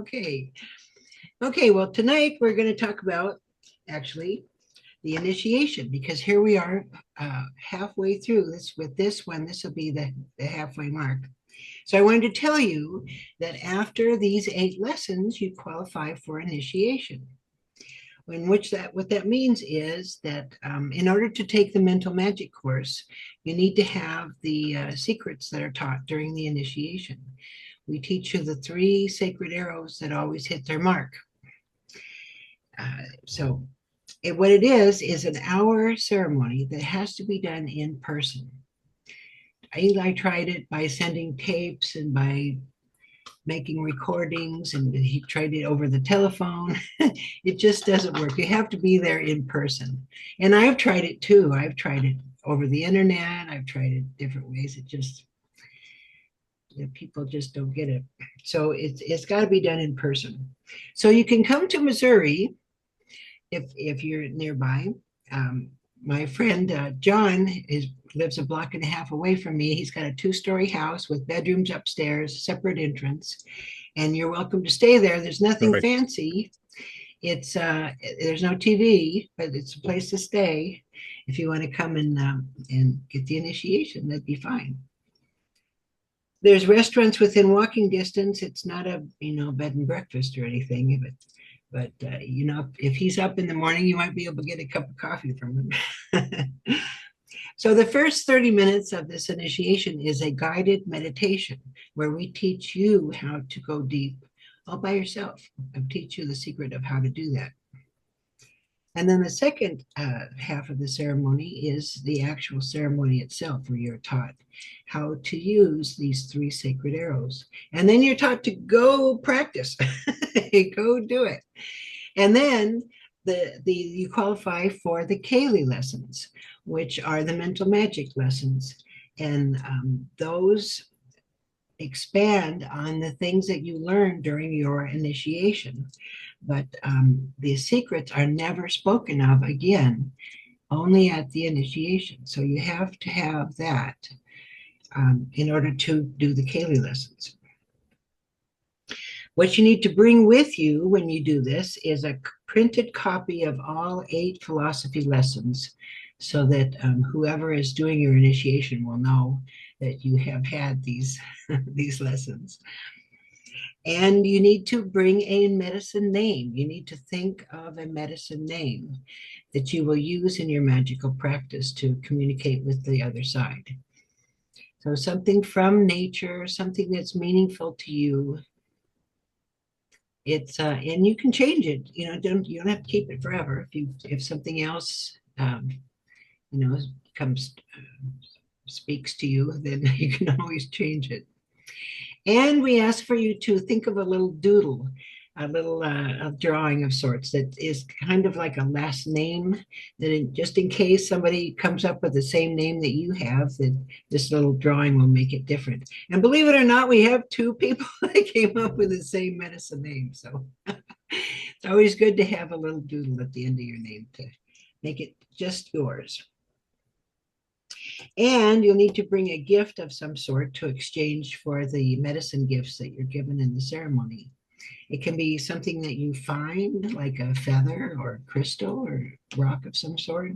Okay. Okay. Well, tonight we're going to talk about actually the initiation because here we are halfway through this. With this one, this will be the halfway mark. So I wanted to tell you that after these 8 lessons, you qualify for initiation. In which that what that means is that in order to take the mental magic course, you need to have the secrets that are taught during the initiation. We teach you the 3 sacred arrows that always hit their mark. So what it is an hour ceremony that has to be done in person. Eli tried it by sending tapes and by making recordings, and he tried it over the telephone. It just doesn't work. You have to be there in person. And I've tried it too. I've tried it over the internet. I've tried it different ways. It just, people just don't get it. So it's got to be done in person. So you can come to Missouri if you're nearby. Um, my friend John lives a block and a half away from me. He's got a 2-story house with bedrooms upstairs, separate entrance, and you're welcome to stay there. There's nothing Perfect. fancy. It's there's no TV, but it's a place to stay. If you want to come and get the initiation, that'd be fine. There's restaurants within walking distance. It's not a bed and breakfast or anything, but if he's up in the morning, you might be able to get a cup of coffee from him. So the first 30 minutes of this initiation is a guided meditation where we teach you how to go deep all by yourself. I teach you the secret of how to do that. And then the second half of the ceremony is the actual ceremony itself, where you're taught how to use these 3 sacred arrows. And then you're taught to go practice, go do it. And then you qualify for the Kali lessons, which are the mental magic lessons. And those expand on the things that you learned during your initiation. But the secrets are never spoken of again, only at the initiation. So you have to have that in order to do the Kali lessons. What you need to bring with you when you do this is a printed copy of all 8 philosophy lessons so that whoever is doing your initiation will know that you have had these, these lessons. And you need to bring a medicine name. You need to think of a medicine name that you will use in your magical practice to communicate with the other side. So something from nature, something that's meaningful to you. It's and you can change it. You don't have to keep it forever. If something else comes speaks to you, then you can always change it. And we ask for you to think of a little doodle, a little a drawing of sorts that is kind of like a last name, just in case somebody comes up with the same name that you have, that this little drawing will make it different. And believe it or not, we have 2 people that came up with the same medicine name. So it's always good to have a little doodle at the end of your name to make it just yours. And you'll need to bring a gift of some sort to exchange for the medicine gifts that you're given in the ceremony. It can be something that you find, like a feather or a crystal or rock of some sort,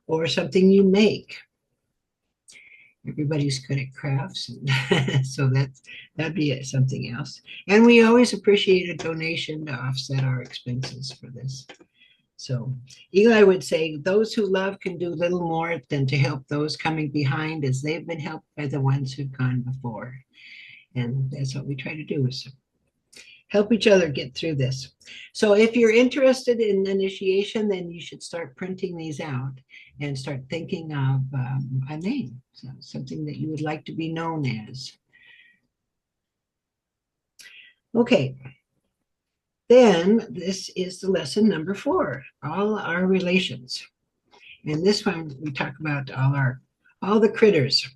or something you make. Everybody's good at crafts, so that'd be something else. And we always appreciate a donation to offset our expenses for this. So Eli would say, those who love can do little more than to help those coming behind, as they've been helped by the ones who've gone before. And that's what we try to do, is help each other get through this. So if you're interested in initiation, then you should start printing these out and start thinking of a name, so something that you would like to be known as. Okay. Then this is the lesson number 4, all our relations. And this one, we talk about all the critters.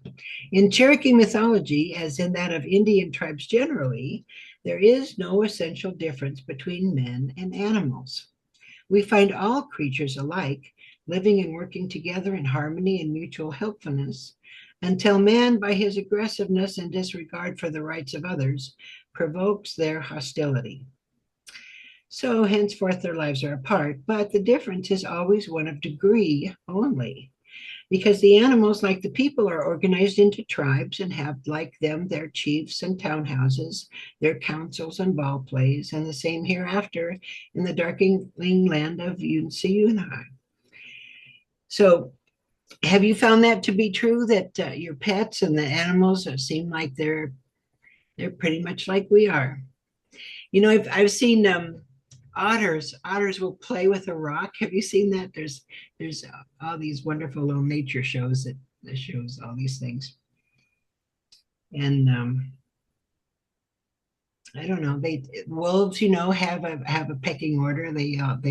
In Cherokee mythology, as in that of Indian tribes generally, there is no essential difference between men and animals. We find all creatures alike, living and working together in harmony and mutual helpfulness, until man, by his aggressiveness and disregard for the rights of others, provokes their hostility. So henceforth their lives are apart, but the difference is always one of degree only, because the animals, like the people, are organized into tribes and have, like them, their chiefs and townhouses, their councils and ball plays, and the same hereafter in the darkening land of Yunsi. So have you found that to be true, that your pets and the animals seem like they're pretty much like we are? You know, I've seen otters. Otters will play with a rock. Have you seen that? There's all these wonderful little nature shows that shows all these things. And I don't know. They wolves, have a pecking order. They have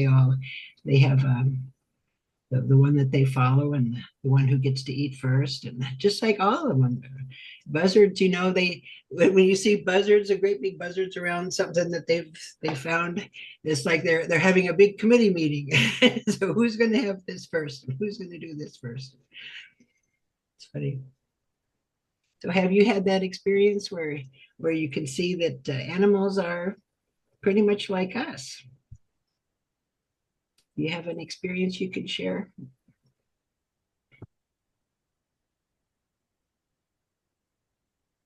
the one that they follow, and the one who gets to eat first, and just like all of them. Buzzards, they when you see buzzards, the great big buzzards around something that they found, it's like they're having a big committee meeting. So who's going to have this first? Who's going to do this first? It's funny. So have you had that experience where you can see that animals are pretty much like us? You have an experience you can share?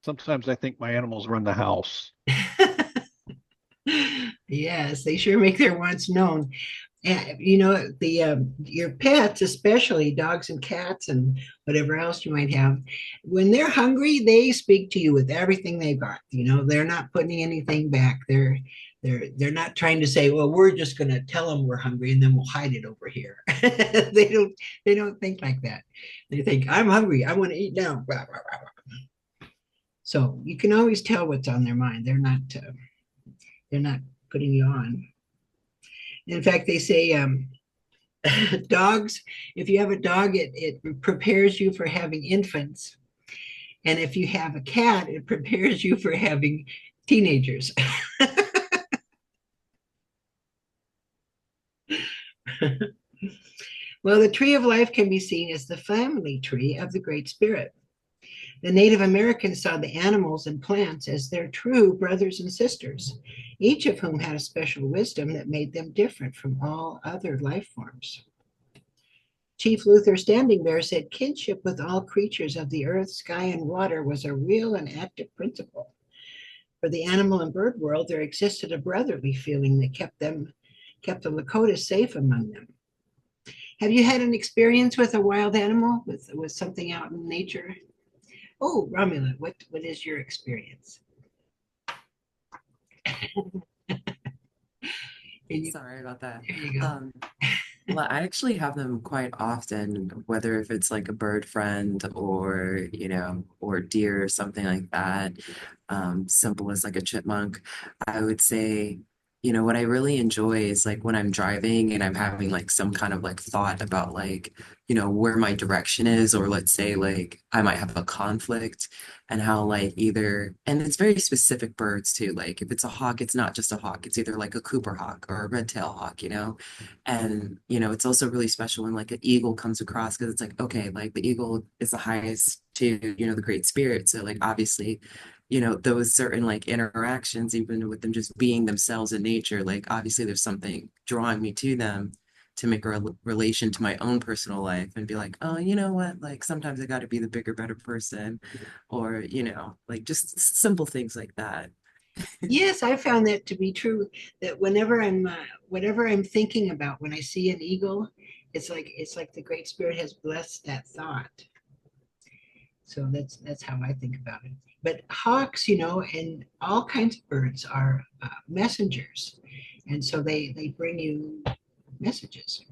Sometimes I think my animals run the house. Yes, they sure make their wants known. And the your pets, especially dogs and cats and whatever else you might have, when they're hungry, they speak to you with everything they've got. They're not putting anything back. They're not trying to say, well, we're just going to tell them we're hungry and then we'll hide it over here. They don't think like that. They think, I'm hungry, I want to eat now. So you can always tell what's on their mind. They're not putting you on. In fact, they say dogs, if you have a dog, it prepares you for having infants. And if you have a cat, it prepares you for having teenagers. Well, the tree of life can be seen as the family tree of the Great Spirit. The Native Americans saw the animals and plants as their true brothers and sisters, each of whom had a special wisdom that made them different from all other life forms. Chief Luther Standing Bear said kinship with all creatures of the earth, sky, and water was a real and active principle. For the animal and bird world, there existed a brotherly feeling that kept the Lakotas safe among them. Have you had an experience with a wild animal, with something out in nature? Oh, Romula, what is your experience? Sorry about that. There you go. Um, well, I actually have them quite often, whether if it's like a bird friend or, or deer or something like that. Simple as like a chipmunk. I would say, what I really enjoy is like when I'm driving and I'm having like some kind of like thought about like, where my direction is, or let's say like I might have a conflict and how like and it's very specific birds too. Like if it's a hawk, it's not just a hawk, it's either like a Cooper hawk or a red tail hawk, and it's also really special when like an eagle comes across, because it's like, okay, like the eagle is the highest to, the great spirit. So like obviously, those certain like interactions, even with them just being themselves in nature, like obviously there's something drawing me to them to make a relation to my own personal life and be like, oh, you know what? Like sometimes I got to be the bigger, better person, or, like just simple things like that. Yes, I found that to be true. That whatever I'm thinking about when I see an eagle, it's like the Great Spirit has blessed that thought. So that's how I think about it. But hawks, and all kinds of birds are messengers, and so they bring you messages.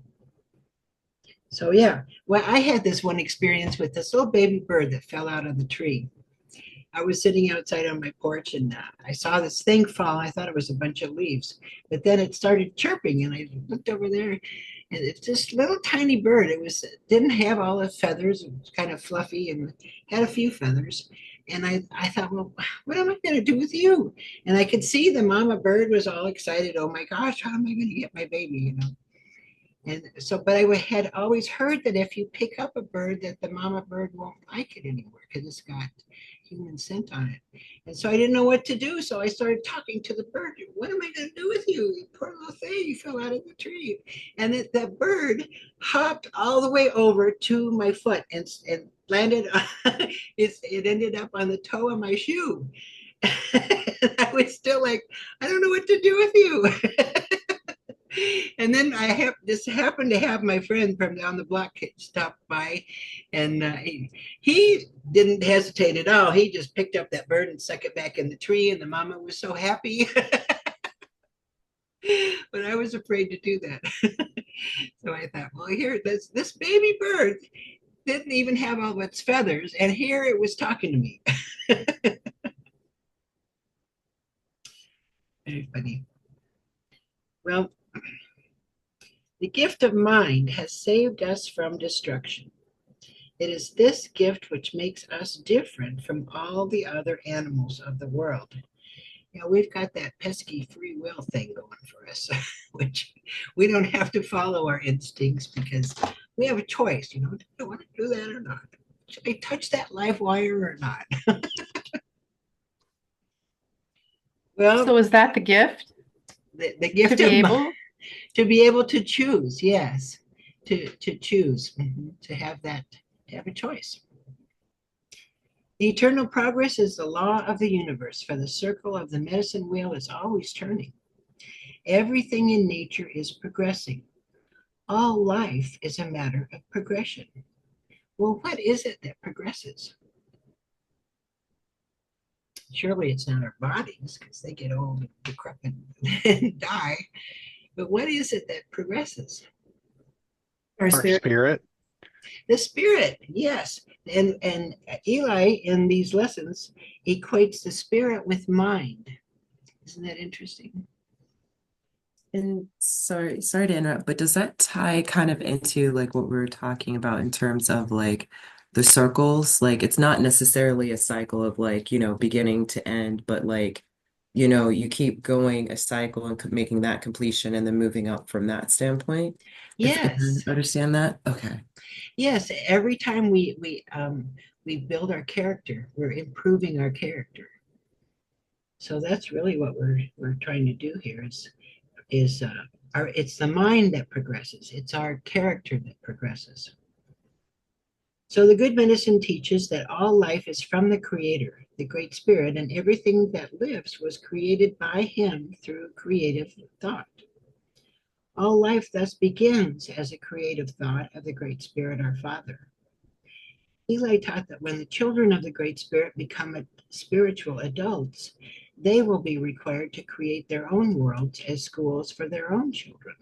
So yeah, well, I had this one experience with this little baby bird that fell out of the tree. I was sitting outside on my porch, and I saw this thing fall. I thought it was a bunch of leaves, but then it started chirping, and I looked over there, and it's this little tiny bird. Didn't have all the feathers. It was kind of fluffy and had a few feathers. And I thought, well, what am I going to do with you? And I could see the mama bird was all excited. Oh my gosh, how am I going to get my baby? And so, but I had always heard that if you pick up a bird, that the mama bird won't like it anymore because it's got human scent on it. And so I didn't know what to do. So I started talking to the bird. What am I going to do with you? You poor little thing. You fell out of the tree. And the bird hopped all the way over to my foot and landed. It ended up on the toe of my shoe. I was still like, I don't know what to do with you. And then just happened to have my friend from down the block stop by, and he didn't hesitate at all. He just picked up that bird and stuck it back in the tree, and the mama was so happy. But I was afraid to do that. So I thought, well, here, this baby bird didn't even have all its feathers, and here it was talking to me. Very funny. Well, the gift of mind has saved us from destruction. It is this gift which makes us different from all the other animals of the world. You know, we've got that pesky free will thing going for us, which we don't have to follow our instincts because we have a choice. You know, do I want to do that or not? Should I touch that live wire or not? Well, So is that the gift the gift to be of able? to be able to choose, yes, to choose, to have a choice. The eternal progress is the law of the universe, for the circle of the medicine wheel is always turning. Everything in nature is progressing. All life is a matter of progression. Well, what is it that progresses? Surely it's not our bodies, because they get old and decrepit and die. But what is it that progresses? Our Our spirit. spirit. The spirit, yes. And Eli in these lessons equates the spirit with mind. Isn't that interesting? And sorry to interrupt, but does that tie kind of into like what we were talking about in terms of like the circles? Like it's not necessarily a cycle of like, beginning to end, but like, you keep going a cycle and making that completion and then moving up from that standpoint. If Yes, I understand that? Okay. yes. Every time we build our character, we're improving our character. So that's really what we're trying to do here is it's the mind that progresses. It's our character that progresses. So the good medicine teaches that all life is from the Creator, the Great Spirit, and everything that lives was created by Him through creative thought. All life thus begins as a creative thought of the Great Spirit, our Father. Eli taught that when the children of the Great Spirit become spiritual adults, they will be required to create their own worlds as schools for their own children.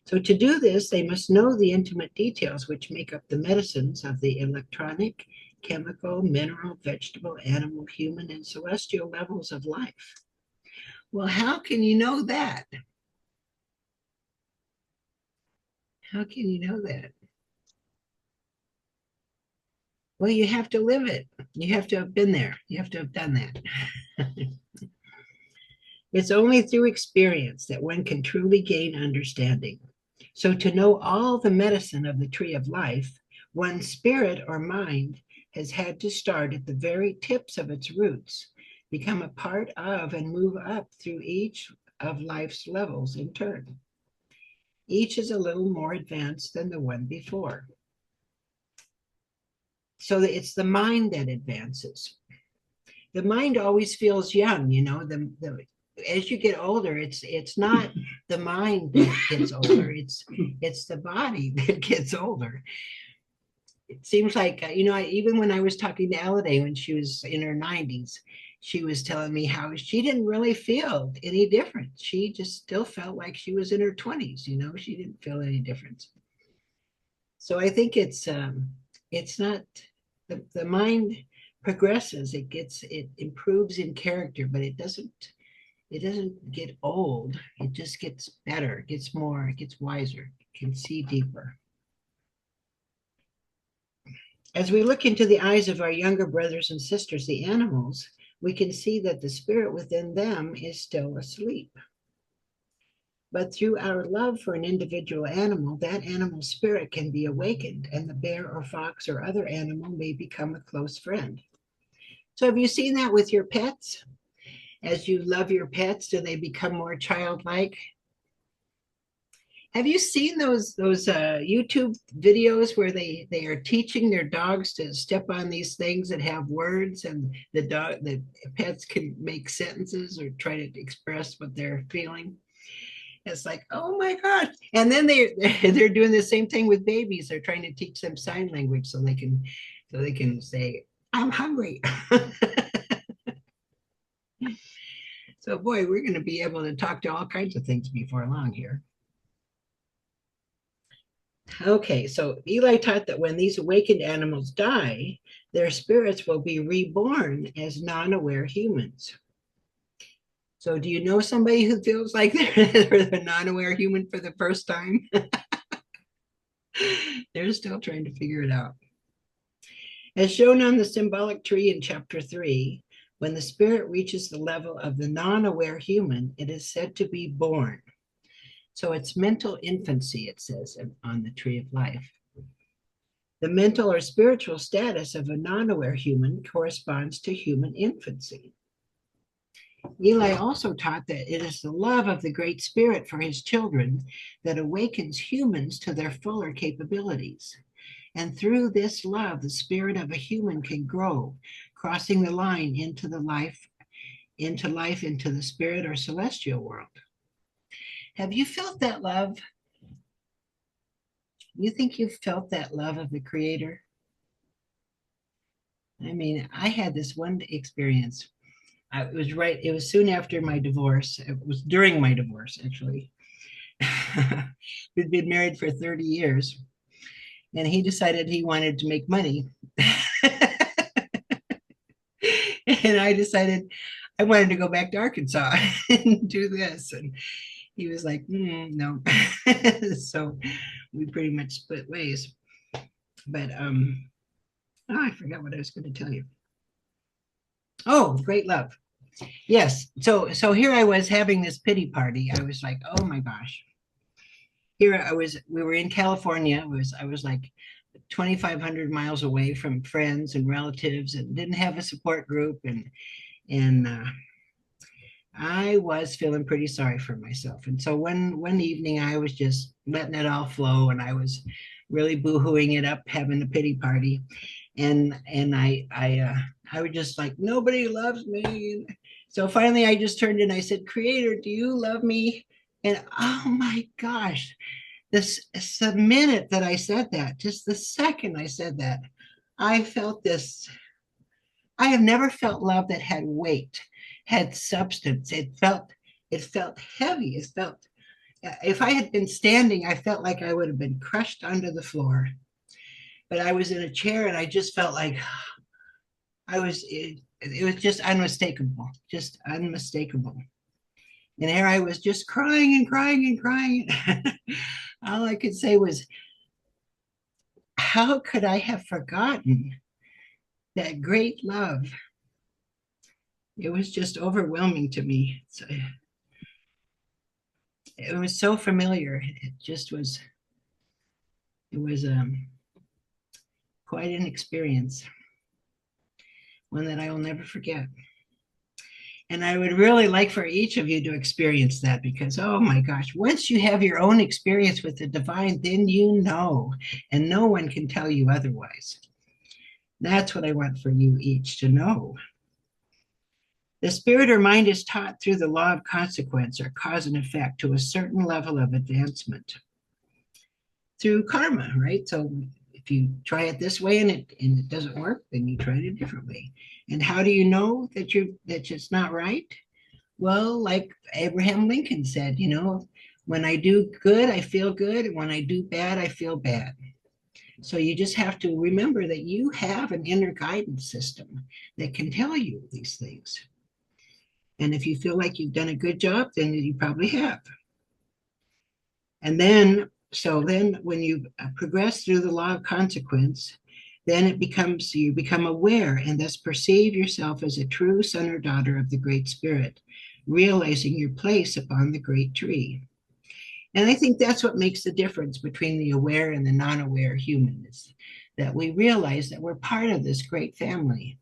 So to do this, they must know the intimate details which make up the medicines of the electronic, chemical, mineral, vegetable, animal, human, and celestial levels of life. Well, how can you know that? How can you know that? Well, you have to live it. You have to have been there. You have to have done that. It's only through experience that one can truly gain understanding. So to know all the medicine of the tree of life, one's spirit or mind has had to start at the very tips of its roots, become a part of and move up through each of life's levels in turn. Each is a little more advanced than the one before. So it's the mind that advances. The mind always feels young, as you get older, it's not the mind that gets older, it's the body that gets older. It seems like, even when I was talking to Alliday when she was in her 90s, she was telling me how she didn't really feel any difference. She just still felt like she was in her 20s, she didn't feel any difference. So I think it's not, the mind progresses, it improves in character, but it doesn't get old. It just gets better, it gets more, it gets wiser, it can see deeper. As we look into the eyes of our younger brothers and sisters, the animals, we can see that the spirit within them is still asleep. But through our love for an individual animal, that animal's spirit can be awakened, and the bear or fox or other animal may become a close friend. So have you seen that with your pets? As you love your pets, do they become more childlike? Have you seen those YouTube videos where they are teaching their dogs to step on these things that have words, and the pets can make sentences or try to express what they're feeling? It's like, oh my gosh! And then they're doing the same thing with babies. They're trying to teach them sign language so they can say, "I'm hungry." So boy, we're going to be able to talk to all kinds of things before long here. Okay, so Eli taught that when these awakened animals die, their spirits will be reborn as non-aware humans. So do you know somebody who feels like they're a non-aware human for the first time? They're still trying to figure it out. As shown on the symbolic tree in chapter 3, when the spirit reaches the level of the non-aware human, it is said to be born. So it's mental infancy, it says on the tree of life. The mental or spiritual status of a non-aware human corresponds to human infancy. Eli also taught that it is the love of the Great Spirit for his children that awakens humans to their fuller capabilities. And through this love, the spirit of a human can grow, crossing the line into life, into the spirit or celestial world. Have you felt that love? You think you've felt that love of the Creator? I mean, I had this one experience. It was soon after my divorce. It was during my divorce, actually. We'd been married for 30 years, and he decided he wanted to make money. And I decided I wanted to go back to Arkansas and do this. And he was like, no. So we pretty much split ways. But I forgot what I was going to tell you. Oh, great love. Yes. So here I was having this pity party. I was like, oh my gosh. We were in California. I was like 2,500 miles away from friends and relatives, and didn't have a support group, and I was feeling pretty sorry for myself. And so one evening I was just letting it all flow, and I was really boohooing it up, having a pity party. And I was just like, nobody loves me. So finally I just turned and I said, Creator, do you love me? And oh my gosh, the minute that I said that, just the second I said that, I felt this. I have never felt love that had weight, had substance. It felt heavy. It felt, if I had been standing, I felt like I would have been crushed under the floor. But I was in a chair and I just felt like it was just unmistakable, just unmistakable. And here I was just crying and crying and crying. All I could say was, how could I have forgotten that great love? It was just overwhelming to me. It was so familiar. It was quite an experience, one that I will never forget. And I would really like for each of you to experience that, because, oh my gosh, once you have your own experience with the divine, then you know, and no one can tell you otherwise. That's what I want for you each to know. The spirit or mind is taught through the law of consequence, or cause and effect, to a certain level of advancement through karma, right? So if you try it this way and it doesn't work, then you try it a different way. And how do you know that it's not right? Well, like Abraham Lincoln said, when I do good, I feel good, and when I do bad, I feel bad. So you just have to remember that you have an inner guidance system that can tell you these things. And if you feel like you've done a good job, then you probably have. And then when you progress through the law of consequence, then you become aware and thus perceive yourself as a true son or daughter of the Great Spirit, realizing your place upon the great tree. And I think that's what makes the difference between the aware and the non-aware human, is that we realize that we're part of this great family.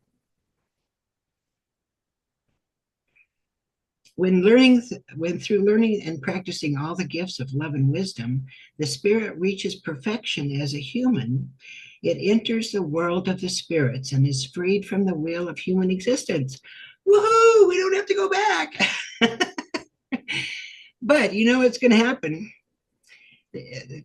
When through learning and practicing all the gifts of love and wisdom, the spirit reaches perfection as a human, it enters the world of the spirits and is freed from the wheel of human existence. Woohoo! We don't have to go back. But you know what's going to happen? The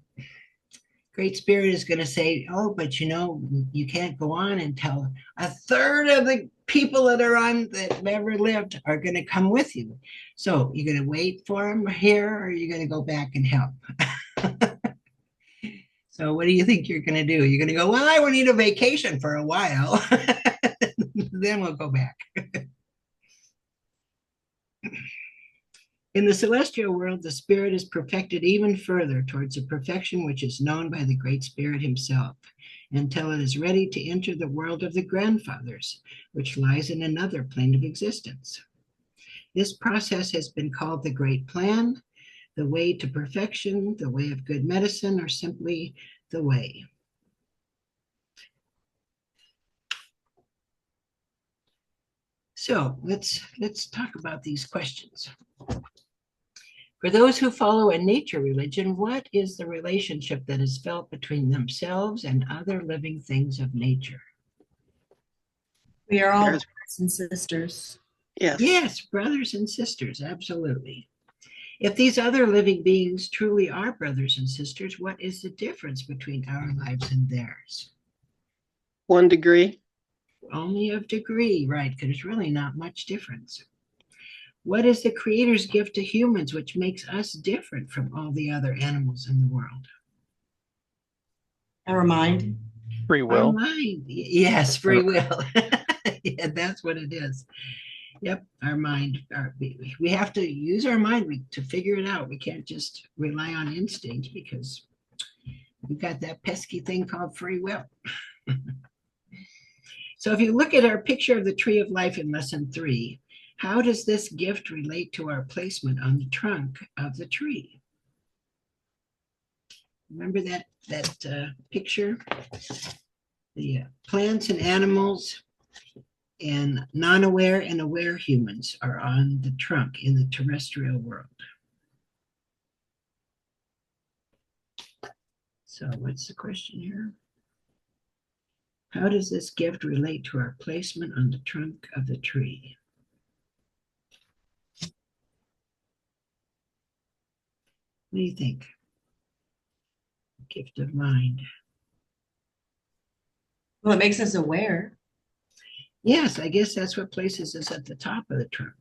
Great Spirit is going to say, oh, but you know, you can't go on until a third of the people that have ever lived are going to come with you. So you're going to wait for them here, or you're going to go back and help. So what do you think you're going to do? You're going to go, well, I will need a vacation for a while. Then we'll go back. In the celestial world, the spirit is perfected even further towards a perfection which is known by the Great Spirit himself, until it is ready to enter the world of the grandfathers, which lies in another plane of existence. This process has been called the Great Plan, the way to perfection, the way of good medicine, or simply the way. So let's talk about these questions. For those who follow a nature religion, what is the relationship that is felt between themselves and other living things of nature? We are all There's- brothers and sisters. Yes. Yes, brothers and sisters, absolutely. If these other living beings truly are brothers and sisters, what is the difference between our lives and theirs? 1 degree. Only of degree, right? Because there's really not much difference. What is the Creator's gift to humans which makes us different from all the other animals in the world? Our mind. Free Our will. mind. Yes, free will. Yeah, that's what it is. Yep, our mind. We have to use our mind to figure it out. We can't just rely on instinct, because we've got that pesky thing called free will. So if you look at our picture of the tree of life in lesson 3, how does this gift relate to our placement on the trunk of the tree? Remember that picture? The plants and animals and non-aware and aware humans are on the trunk in the terrestrial world. So what's the question here? How does this gift relate to our placement on the trunk of the tree? What do you think? Gift of mind. Well, it makes us aware. Yes, I guess that's what places us at the top of the trunk.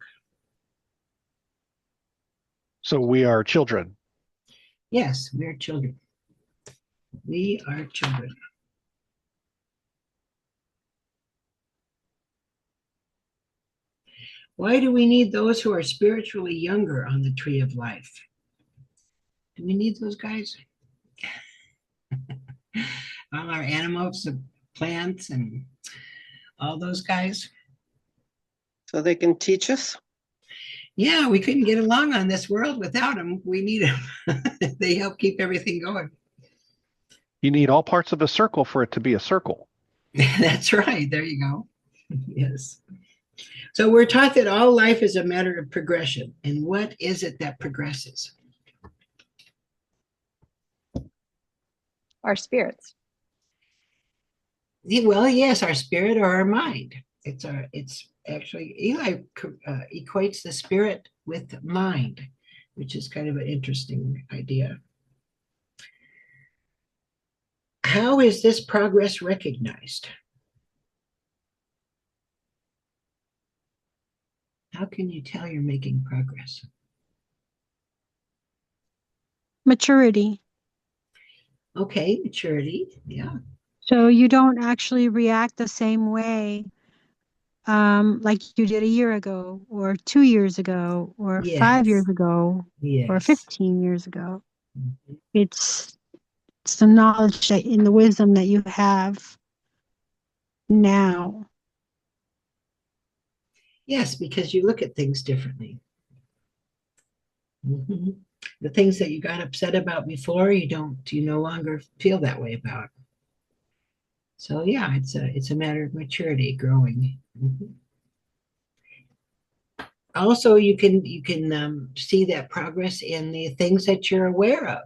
So we are children. Yes, we're children. We are children. Why do we need those who are spiritually younger on the tree of life? Do we need those guys? All our animals, the plants, and all those guys? So they can teach us. Yeah, we couldn't get along on this world without them. We need them. They help keep everything going. You need all parts of a circle for it to be a circle. That's right. There you go. Yes. So we're taught that all life is a matter of progression. And what is it that progresses? Our spirits. Well, yes, our spirit or our mind. It's actually, Eli equates the spirit with mind, which is kind of an interesting idea. How is this progress recognized? How can you tell you're making progress? Maturity. Okay, maturity. Yeah. So you don't actually react the same way like you did a year ago, or 2 years ago, or 5 years Yes. ago, or Yes. 15 years ago. Mhm. It's the knowledge in the wisdom that you have now. Yes, because you look at things differently. Mhm. The things that you got upset about before, you no longer feel that way about. So yeah, it's a matter of maturity, growing. Mhm. Also, you can see that progress in the things that you're aware of.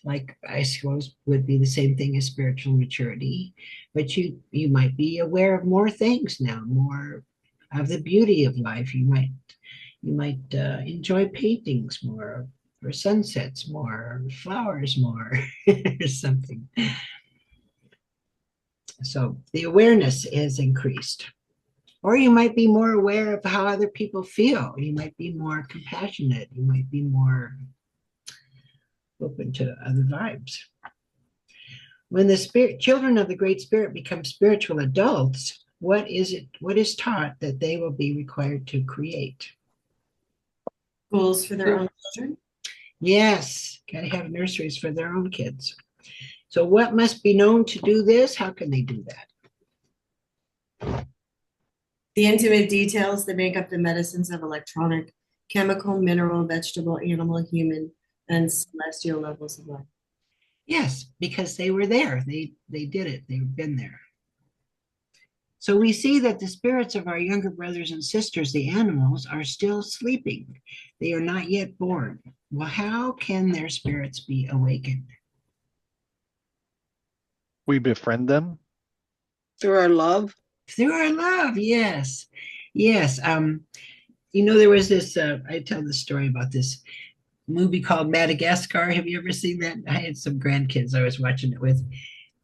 Like I suppose would be the same thing as spiritual maturity, but you might be aware of more things now, more of the beauty of life. You might enjoy paintings more, or sunsets more, or flowers more, or something. So the awareness is increased. Or you might be more aware of how other people feel. You might be more compassionate. You might be more open to other vibes. When the children of the Great Spirit become spiritual adults, what is taught that they will be required to create? Schools for their own children. Yes, gotta have nurseries for their own kids. So what must be known to do this? How can they do that? The intimate details that make up the medicines of electronic, chemical, mineral, vegetable, animal, human, and celestial levels of life. Yes, because they were there. They did it. They've been there. So we see that the spirits of our younger brothers and sisters, the animals, are still sleeping. They are not yet born. Well, how can their spirits be awakened? We befriend them. Through our love. Through our love, yes. Yes. There was this, I tell this story about this movie called Madagascar. Have you ever seen that? I had some grandkids I was watching it with.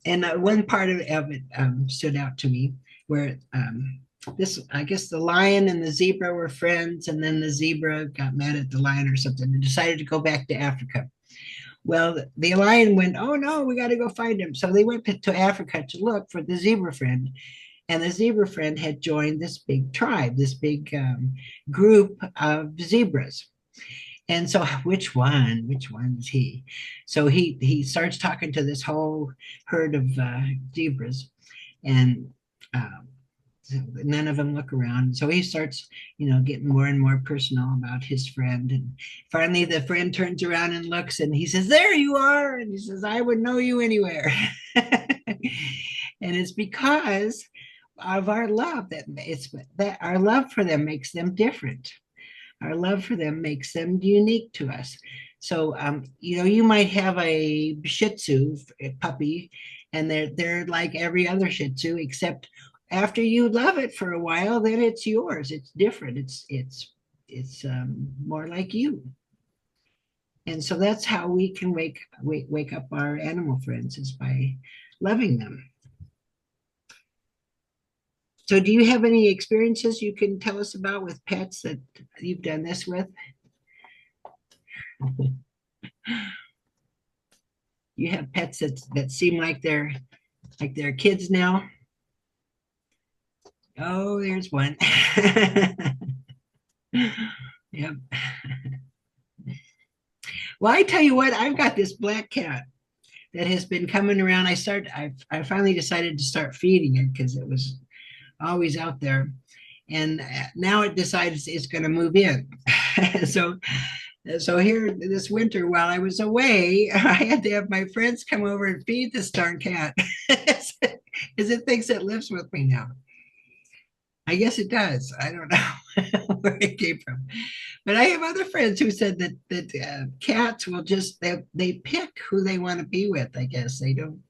And one part of it stood out to me where I guess the lion and the zebra were friends, and then the zebra got mad at the lion or something and decided to go back to Africa. Well, the lion went, oh no, we got to go find him. So they went to Africa to look for the zebra friend. And the zebra friend had joined this big tribe, this big group of zebras. And so which one is he? So he starts talking to this whole herd of zebras, and so none of them look around. So he starts, getting more and more personal about his friend. And finally the friend turns around and looks, and he says, there you are. And he says, I would know you anywhere. And it's because of our love that our love for them makes them different. Our love for them makes them unique to us. So, you might have a Shih Tzu puppy, and they're like every other Shih Tzu, except after you love it for a while, then it's yours. It's different. It's more like you. And so that's how we can wake up our animal friends, is by loving them. So do you have any experiences you can tell us about with pets that you've done this with? You have pets that seem like they're kids now? Oh, there's one. Yep. Well, I tell you what, I've got this black cat that has been coming around. I finally decided to start feeding it because it was always out there, and now it decides it's going to move in. So here this winter, while I was away, I had to have my friends come over and feed this darn cat because it thinks it lives with me now. I guess it does. I don't know where it came from, but I have other friends who said that cats will just they pick who they want to be with. I guess they don't.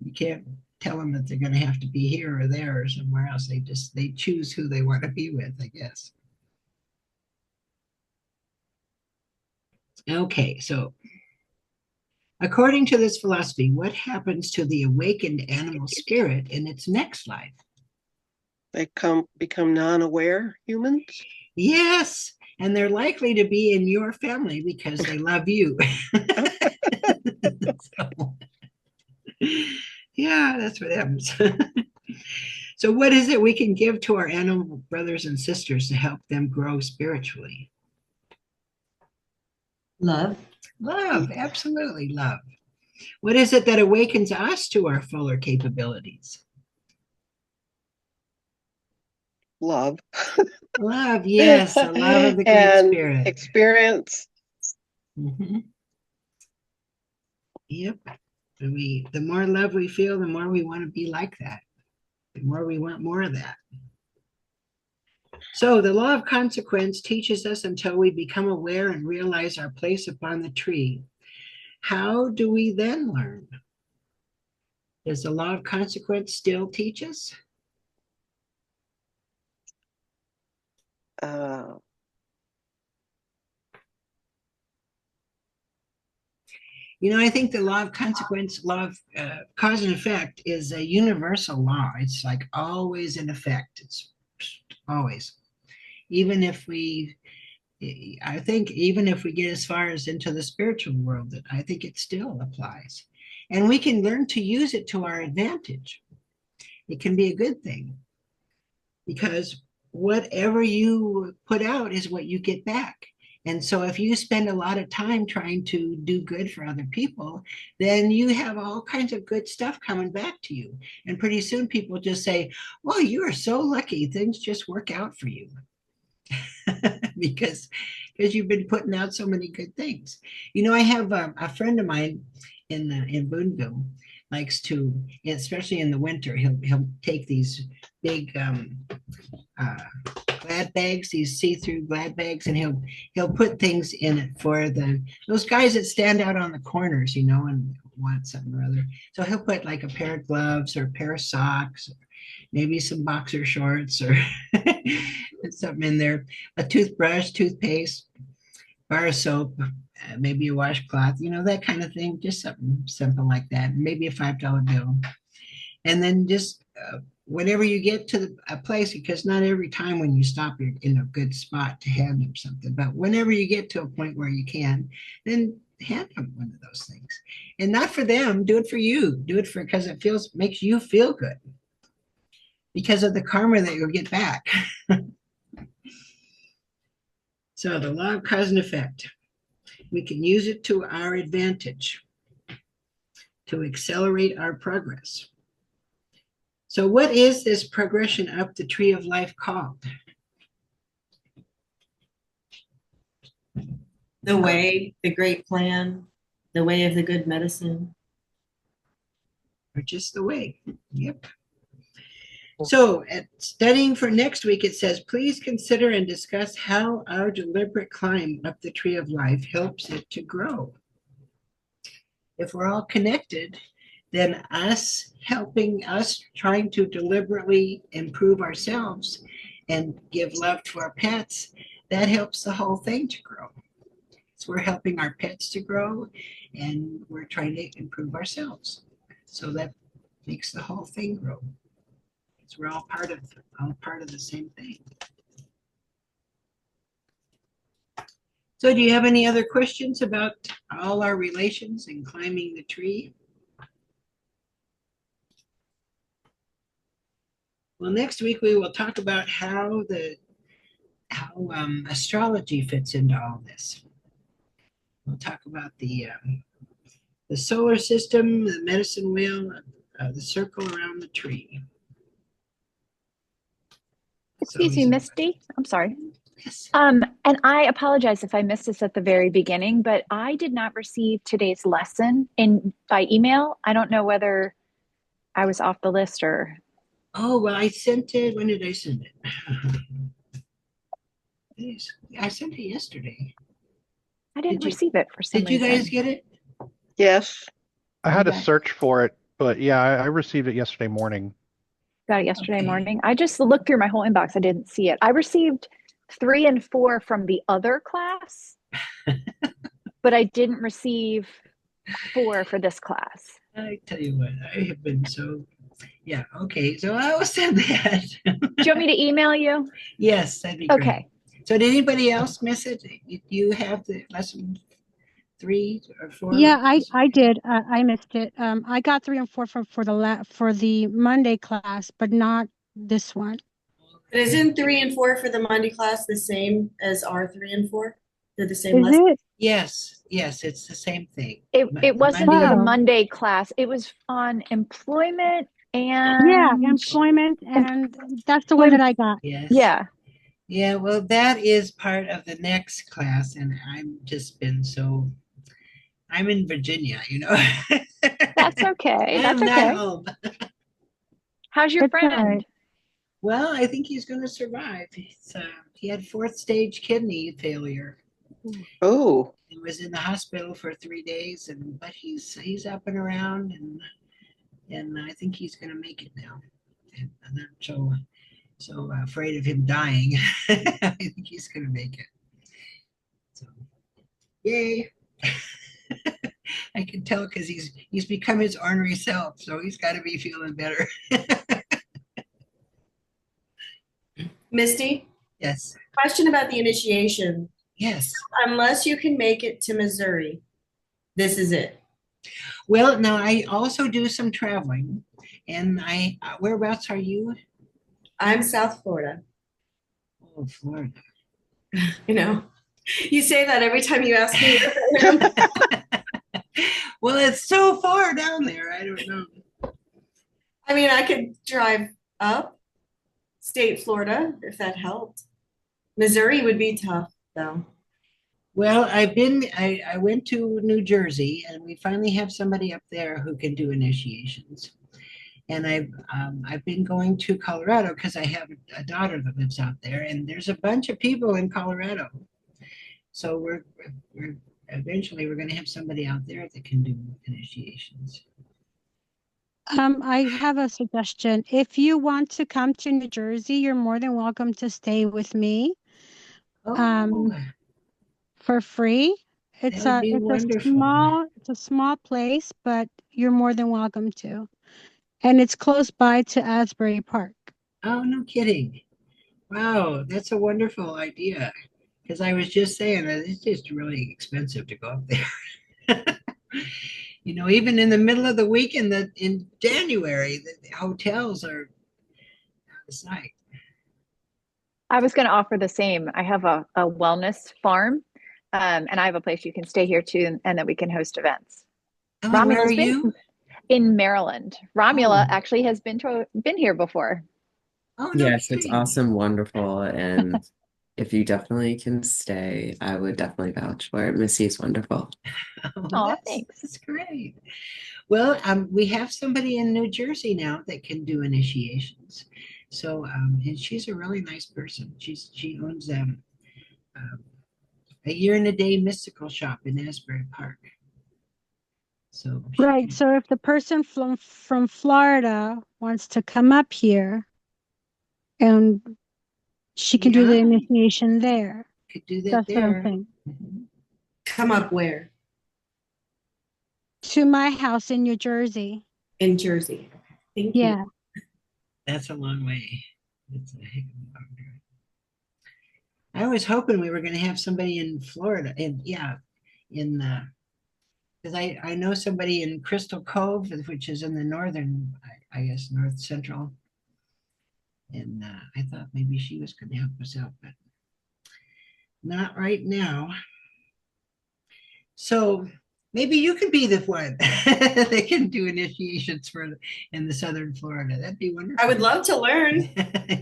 You can't tell them that they're going to have to be here or there or somewhere else. They choose who they want to be with, I guess. Okay, so according to this philosophy, what happens to the awakened animal spirit in its next life? They become non-aware humans. Yes, and they're likely to be in your family because they love you. So, yeah, that's what happens. So what is it we can give to our animal brothers and sisters to help them grow spiritually? Love. Love, absolutely love. What is it that awakens us to our fuller capabilities? Love. Love, yes, the love of the Great And Spirit. experience Mhm. Yep. The more love we feel, the more we want to be like that. The more we want more of that. So the law of consequence teaches us until we become aware and realize our place upon the tree. How do we then learn? Does the law of consequence still teach us? Uh, I think the law of consequence, law of cause and effect is a universal law. It's like always in effect. It's always. Even if we, I think, even if we get as far as into the spiritual world, that I think it still applies. And we can learn to use it to our advantage. It can be a good thing because whatever you put out is what you get back. And so if you spend a lot of time trying to do good for other people, then you have all kinds of good stuff coming back to you. And pretty soon people just say, well, you are so lucky. Things just work out for you. because you've been putting out so many good things. I have a friend of mine in Boonville likes to, especially in the winter, he'll take these big glad bags, these see-through glad bags, and he'll put things in it for those guys that stand out on the corners, and want something or other. So he'll put like a pair of gloves or a pair of socks, or maybe some boxer shorts or something in there, a toothbrush, toothpaste, bar of soap, maybe a washcloth, that kind of thing, just something simple like that, maybe a $5 bill. And then just whenever you get to a place, because not every time when you stop, you're in a good spot to hand them something, but whenever you get to a point where you can, then hand them one of those things. And not for them, do it for you. Do it because it makes you feel good because of the karma that you'll get back. So the law of cause and effect, we can use it to our advantage to accelerate our progress. So what is this progression up the tree of life called? The way, the great plan, the way of the good medicine. Or just the way? Yep. So at studying for next week, it says, please consider and discuss how our deliberate climb up the tree of life helps it to grow. If we're all connected, then us trying to deliberately improve ourselves and give love to our pets, that helps the whole thing to grow. So we're helping our pets to grow and we're trying to improve ourselves. So that makes the whole thing grow. We're all part of the same thing. So do you have any other questions about all our relations and climbing the tree? Well, next week we will talk about how astrology fits into all this. We'll talk about the solar system, the medicine wheel, the circle around the tree. Excuse me, Misty. I'm sorry. Yes. And I apologize if I missed this at the very beginning, but I did not receive today's lesson by email. I don't know whether I was off the list or. Oh, well, I sent it. When did I send it? I sent it yesterday. I didn't Did you- receive it for some Did you reason. guys get it? yes, I had to Okay. search for it, but yeah, I received it yesterday morning. Got it yesterday Okay. morning. I just looked through my whole inbox. I didn't see it. I received 3 and 4 from the other class, but I didn't receive 4 for this class. I tell you what, I have been so, yeah, okay, so I will send that. Do you want me to email you? Yes, that'd be great. Okay. So did anybody else miss it? You have the lesson 3 or 4? Yeah, I did. I missed it. I got 3 and 4 for the Monday class, but not this one. But isn't 3 and 4 for the Monday class the same as our 3 and 4? They're the same Is lesson. it? Yes, it's the same thing. It wasn't Monday- for the Oh. Monday class. It was on employment and Yeah, employment, and that's the one that I got. Yes. Yeah. Yeah, well, that is part of the next class, and I'm in Virginia, you know. That's okay. I That's am not okay. home. How's your It's all right. friend? Well, I think he's going to survive. He had fourth stage kidney failure Oh, and was in the hospital for 3 days, but he's up and around, and I think he's going to make it now. And I'm not so afraid of him dying. I think he's going to make it. So, yay! I can tell because he's become his ornery self, so he's got to be feeling better. Misty, Yes, question about the initiation. yes. Unless you can make it to Missouri, this is it. Well, now I also do some traveling, and whereabouts are you? I'm South Florida. Oh, Florida. You know, you say that every time you ask me where I am. Well, it's so far down there. I don't know. I mean, I could drive up state Florida if that helped. Missouri would be tough, though. Well, I went to New Jersey, and we finally have somebody up there who can do initiations. And I've been going to Colorado because I have a daughter that lives out there, and there's a bunch of people in Colorado. So we're eventually we're going to have somebody out there that can do initiations. I have a suggestion. If you want to come to New Jersey, you're more than welcome to stay with me Oh, for free. that would be wonderful. It's a small place, but you're more than welcome to. And it's close by to Asbury Park. Oh, no kidding. Wow, that's a wonderful idea. Because I was just saying that it's just really expensive to go up there. You know, even in the middle of the week in January, the hotels are out of sight. I was going to offer the same. I have a wellness farm, and I have a place you can stay here too, and then we can host events. Oh, and where are Romula's been you? in Maryland. Romula Oh. actually has been here before. Oh, no Yes, it's kidding. awesome, wonderful, and if you definitely can stay, I would definitely vouch for it. Missy is wonderful. Oh, Aw, thanks. that's great. Well, we have somebody in New Jersey now that can do initiations. So, and she's a really nice person. She owns a year and a day mystical shop in Asbury Park. So she Right. can- So if the person from Florida wants to come up here and she can do the Yeah. initiation there. could do that That's what I'm there. saying. Mhm. Come up where? To my house in New Jersey. In Jersey. Thank you. Yeah. That's a long way. It's a heck of a long drive. I was hoping we were going to have somebody in Florida, and yeah, in because I know somebody in Crystal Cove, which is in the northern, I guess, north central. And I thought maybe she was going to help us out, but not right now. So maybe you could be the one that can do initiations in the southern Florida. That'd be wonderful. I would love to learn.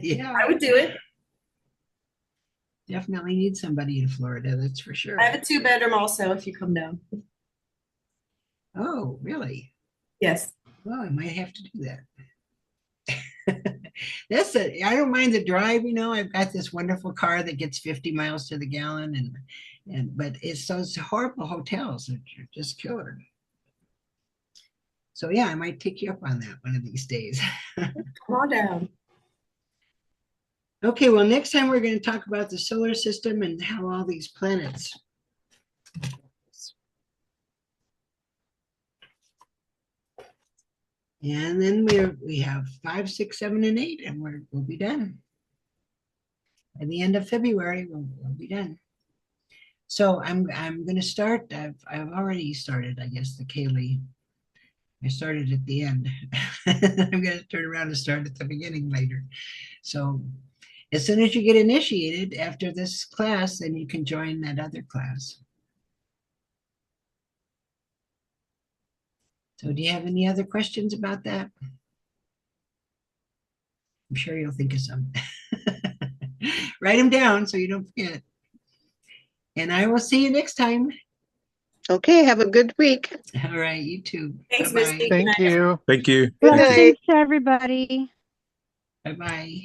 Yeah, I would do it. definitely need somebody in Florida, that's for sure. I have a 2-bedroom also if you come down. Oh, really? Yes. Well, I might have to do that. I don't mind the drive, you know. I've got this wonderful car that gets 50 miles to the gallon, but it's those horrible hotels that are just killer. So yeah, I might take you up on that one of these days. Come on down. Okay, well, next time we're going to talk about the solar system and how all these planets. And then we have 5, 6, 7, and 8, and we'll be done. By the end of February, we'll be done. So I'm going to start. I've already started, I guess, the Kaylee. I started at the end. I'm going to turn around and start at the beginning later. So as soon as you get initiated after this class, then you can join that other class. So do you have any other questions about that? I'm sure you'll think of some. Write them down so you don't forget. And I will see you next time. Okay, have a good week. All right, you too. Thanks, Bye-bye. Misty. Thank you. Thank you. Good night. Blessings to everybody. Bye-bye.